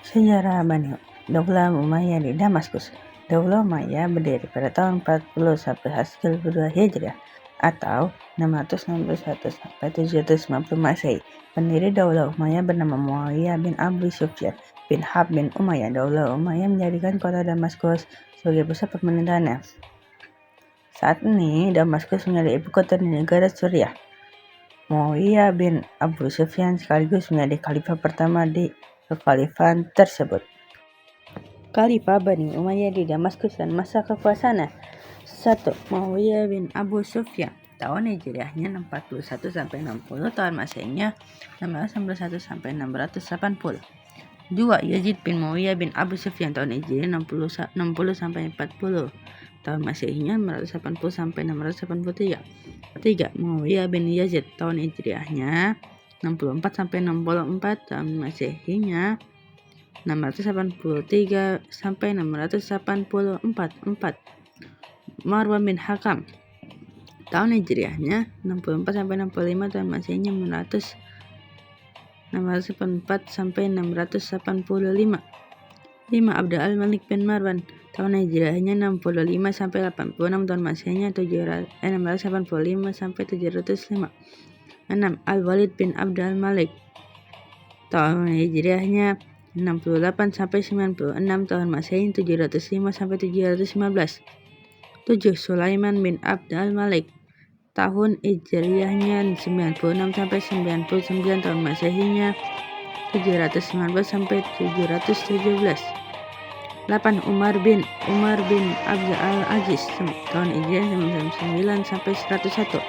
Sejarah Bani Daulah Umayyah di Damaskus. Daulah Umayyah berdiri pada tahun 40 sampai hasil kedua Hijriah atau 661 sampai 750 Masehi. Pendiri Daulah Umayyah bernama Muawiyah bin Abi Sufyan bin Harb bin Umayyah. Daulah Umayyah menjadikan kota Damaskus sebagai pusat pemerintahannya. Saat ini Damaskus menjadi ibu kota di negara Suriah. Muawiyah bin Abu Sufyan sekaligus menjadi khalifah pertama di kekhalifahan tersebut. Khalifah Bani Umayyah di Damaskus dan masa kekuasaannya. 1. Muawiyah bin Abu Sufyan. Tahun Hijriahnya 41 sampai 60, tahun Masehinya 691 sampai 680. 2. Yazid bin Muawiyah bin Abu Sufyan. Tahun Hijriah 60 sampai 40, tahun Masehinya 680 sampai 683. 3. Muawiyah bin Yazid. Tahun Hijriahnya 64 sampai 64, tahun Masehinya 683 sampai 684. 4. Marwan bin Hakam. Tahun Hijriahnya 64 sampai 65, tahun Masehinya 684 sampai 685. 5. Abdul al-Malik bin Marwan. Tahun Hijriahnya 65 sampai 86, tahun Masehinya 685 sampai 705. 6. Al-Walid bin Abdul Malik. Tahun Hijriahnya 68 sampai 96, tahun Masehi 705 sampai 715. 7. Sulaiman bin Abdul Malik. Tahun Hijriahnya 96 sampai 99, tahun Masehinya 719 sampai 717. 8. Umar bin Abdul Aziz. Tahun Hijriah 99 sampai 101,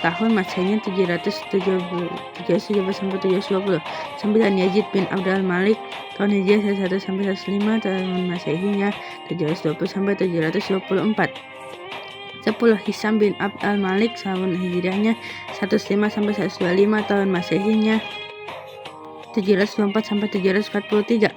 tahun Masehinya 717 sampai 720. 9. Yazid bin Abdul Malik. Tahun Hijriah 101 sampai 105, tahun Masehinya 720 sampai 724. 10. Hisam bin Abdul Malik. Tahun Hijriahnya 105 sampai 125, tahun Masehinya 724 sampai 743.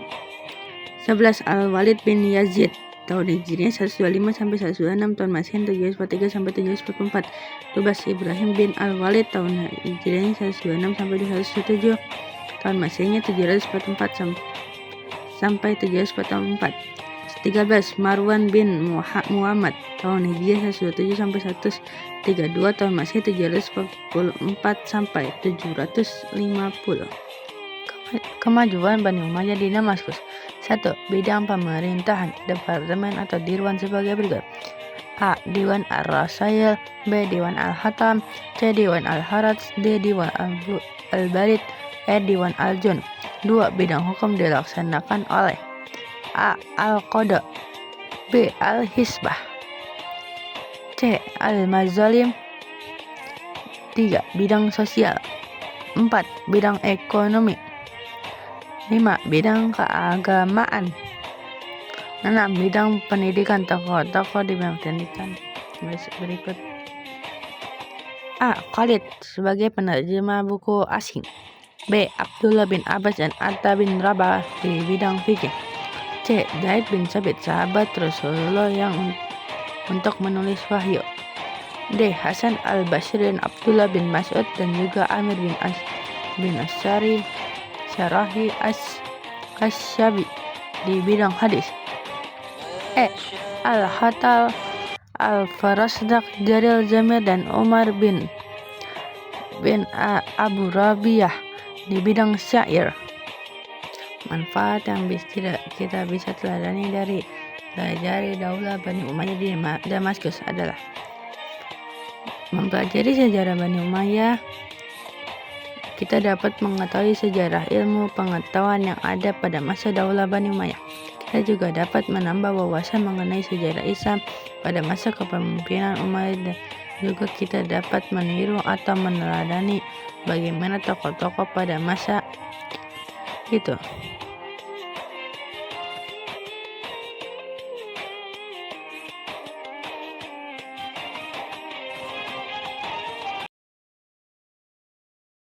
11. Al-Walid bin Yazid. Tahun Hijriahnya 125 sampai 126, tahun Masehi 743 sampai 744. 12. Ibrahim bin Al-Walid. Tahun Hijriahnya 126 sampai 107, tahun Masehinya 744 sampai 744. 13. Marwan bin Muhammad. Tahun Hijriah 107 sampai 132, tahun Masehi 744 sampai 750. Kemajuan Bani Umayyah di Damaskus. 1. Bidang pemerintahan, departemen atau dirwan sebagai berikut. A. Diwan Ar-Rasail. B. Diwan Al-Hatam. C. Diwan Al-Harats. D. Diwan Al-Barid. E. Diwan Al-Jun. 2. Bidang hukum dilaksanakan oleh A. Al-Qadha. B. Al-Hisbah. C. Al-Mazalim. 3. Bidang sosial. 4. Bidang ekonomi. 5. Bidang keagamaan. 6. Bidang pendidikan. Tokoh-tokoh di bidang pendidikan berikut. A. Khalid sebagai penerjemah buku asing. B. Abdullah bin Abbas dan Atta bin Rabah di bidang fikih. C. Zaid bin Sabit, sahabat Rasulullah yang untuk menulis wahyu. D. Hasan al-Basri dan Abdullah bin Mas'ud dan juga Amir bin Asyari Syarahi Asyabi di bidang hadis. E. Al-Hatal Al-Farasdak Jaril Zamir dan Umar bin Abu Rabiyah di bidang syair. Manfaat yang kita bisa teladani dari Daulah Bani Umayyah di Damaskus adalah mempelajari sejarah Bani Umayyah. Kita dapat mengetahui sejarah ilmu pengetahuan yang ada pada masa Daulah Bani Umayyah. Kita juga dapat menambah wawasan mengenai sejarah Islam pada masa kepemimpinan Umayyad, dan juga kita dapat meniru atau meneladani bagaimana tokoh-tokoh pada masa itu.